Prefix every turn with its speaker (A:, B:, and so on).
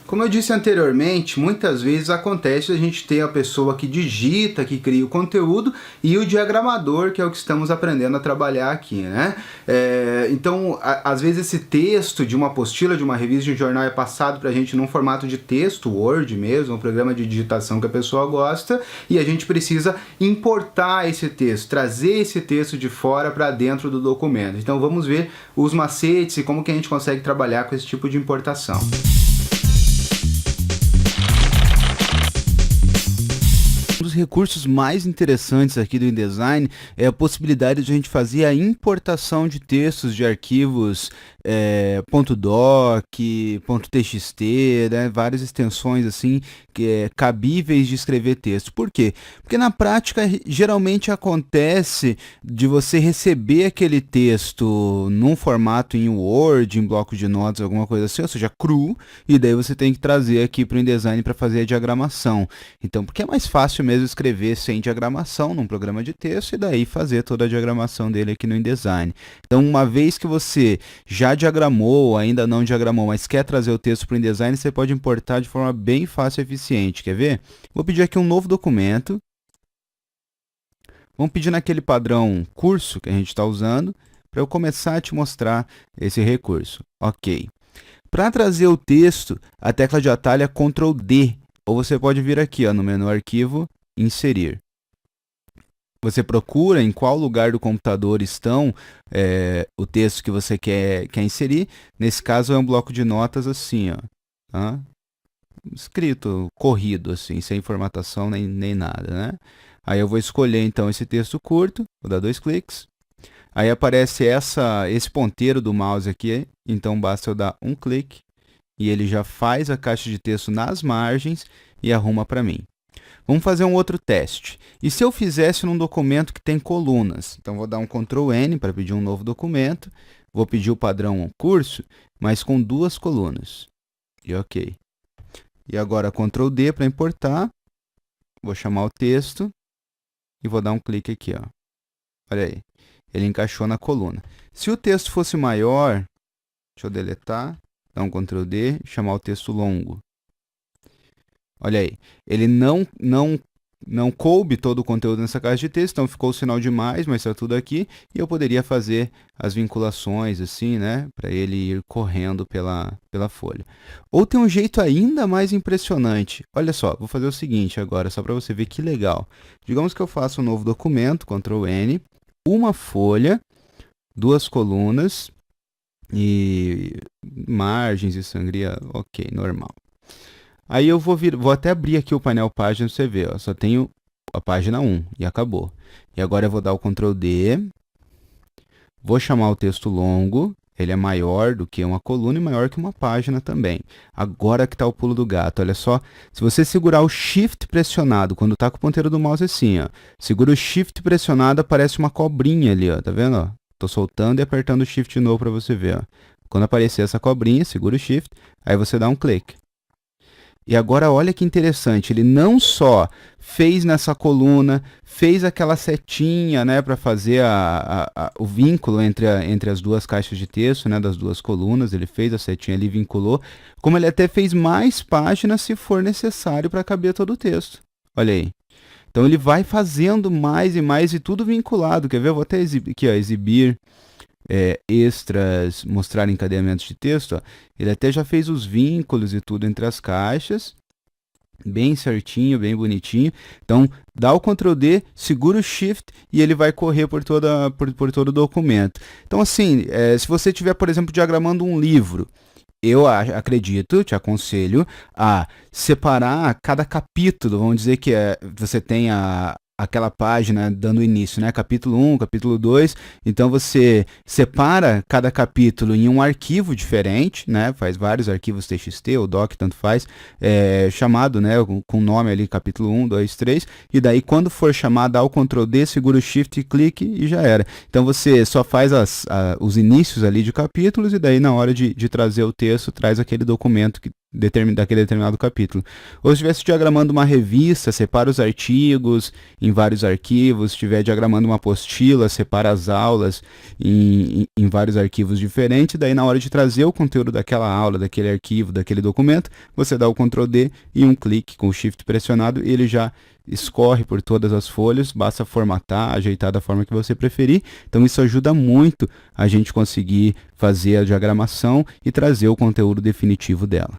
A: Como eu disse anteriormente, muitas vezes acontece a gente ter a pessoa que digita, que cria o conteúdo, e o diagramador, que é o que estamos aprendendo a trabalhar aqui, né? Então, às vezes esse texto de uma apostila, de uma revista, de um jornal é passado para a gente num formato de texto, Word mesmo, um programa de digitação que a pessoa gosta, e a gente precisa importar esse texto, trazer esse texto de fora para dentro do documento. Então, vamos ver os macetes e como que a gente consegue trabalhar com esse tipo de importação. Um dos recursos mais interessantes aqui do InDesign é a possibilidade de a gente fazer a importação de textos de arquivos .doc, .txt, né, várias extensões assim cabíveis de escrever texto. Por quê? Porque na prática geralmente acontece de você receber aquele texto num formato em Word, em bloco de notas, alguma coisa assim, ou seja, cru, e daí você tem que trazer aqui para o InDesign para fazer a diagramação. Então, porque é mais fácil mesmo escrever sem diagramação num programa de texto e daí fazer toda a diagramação dele aqui no InDesign. Então, uma vez que você já diagramou, ou ainda não diagramou, mas quer trazer o texto para o InDesign, você pode importar de forma bem fácil e eficiente. Quer ver? Vou pedir aqui um novo documento. Vamos pedir naquele padrão curso que a gente está usando, para eu começar a te mostrar esse recurso. Ok. Para trazer o texto, a tecla de atalho é Ctrl D, ou você pode vir aqui no menu Arquivo, Inserir. Você procura em qual lugar do computador estão o texto que você quer inserir. Nesse caso é um bloco de notas assim, ó, tá? Escrito, corrido, assim, sem formatação nem nada, né? Aí eu vou escolher então esse texto curto, vou dar 2 cliques. Aí aparece esse ponteiro do mouse aqui, então basta eu dar um clique e ele já faz a caixa de texto nas margens e arruma para mim. Vamos fazer um outro teste. E se eu fizesse num documento que tem colunas? Então, vou dar um Ctrl N para pedir um novo documento. Vou pedir o padrão curso, mas com 2 colunas. E ok. E agora, Ctrl D para importar. Vou chamar o texto e vou dar um clique aqui, ó. Olha aí. Ele encaixou na coluna. Se o texto fosse maior, deixa eu deletar, dar um Ctrl D, chamar o texto longo. Olha aí, ele não coube todo o conteúdo nessa caixa de texto, então ficou o sinal de mais, mas está tudo aqui. E eu poderia fazer as vinculações assim, né, para ele ir correndo pela folha. Ou tem um jeito ainda mais impressionante. Olha só, vou fazer o seguinte agora, só para você ver que legal. Digamos que eu faço um novo documento, Ctrl N, uma folha, 2 colunas e margens e sangria, ok, normal. Aí eu vou até abrir aqui o painel página, você vê, ó, só tenho a página 1 e acabou. E agora eu vou dar o Ctrl D, vou chamar o texto longo, ele é maior do que uma coluna e maior que uma página também. Agora que está o pulo do gato, olha só, se você segurar o Shift pressionado, quando está com o ponteiro do mouse assim, ó, segura o Shift pressionado, aparece uma cobrinha ali, ó, tá vendo? Ó? Tô soltando e apertando o Shift de novo para você ver. Ó. Quando aparecer essa cobrinha, segura o Shift, aí você dá um clique. E agora olha que interessante, ele não só fez nessa coluna, fez aquela setinha, né, para fazer o vínculo entre as 2 caixas de texto, né, das 2 colunas, ele fez a setinha ali, vinculou, como ele até fez mais páginas se for necessário para caber todo o texto. Olha aí. Então ele vai fazendo mais e mais e tudo vinculado, quer ver? Eu vou até exibir aqui, ó, exibir extras, mostrar encadeamentos de texto, ó. Ele até já fez os vínculos e tudo entre as caixas, bem certinho, bem bonitinho. Então, dá o Ctrl D, segura o Shift e ele vai correr por todo o documento. Então, assim, se você estiver, por exemplo, diagramando um livro, eu acredito, te aconselho a separar cada capítulo, vamos dizer que você tem aquela página dando início, né? Capítulo 1, capítulo 2, então você separa cada capítulo em um arquivo diferente, né? Faz vários arquivos TXT ou doc, tanto faz, chamado, né? Com nome ali, capítulo 1, 2, 3, e daí quando for chamar, dá o Ctrl D, segura o Shift, clique e já era. Então você só faz os inícios ali de capítulos e daí na hora de trazer o texto, traz aquele documento daquele determinado capítulo. Ou se estivesse diagramando uma revista, separa os artigos em vários arquivos. Se estiver diagramando uma apostila, separa as aulas em vários arquivos diferentes. Daí, na hora de trazer o conteúdo daquela aula, daquele arquivo, daquele documento, você dá o Ctrl D e um clique com o Shift pressionado e ele já escorre por todas as folhas, basta formatar, ajeitar da forma que você preferir. Então isso ajuda muito a gente conseguir fazer a diagramação e trazer o conteúdo definitivo dela.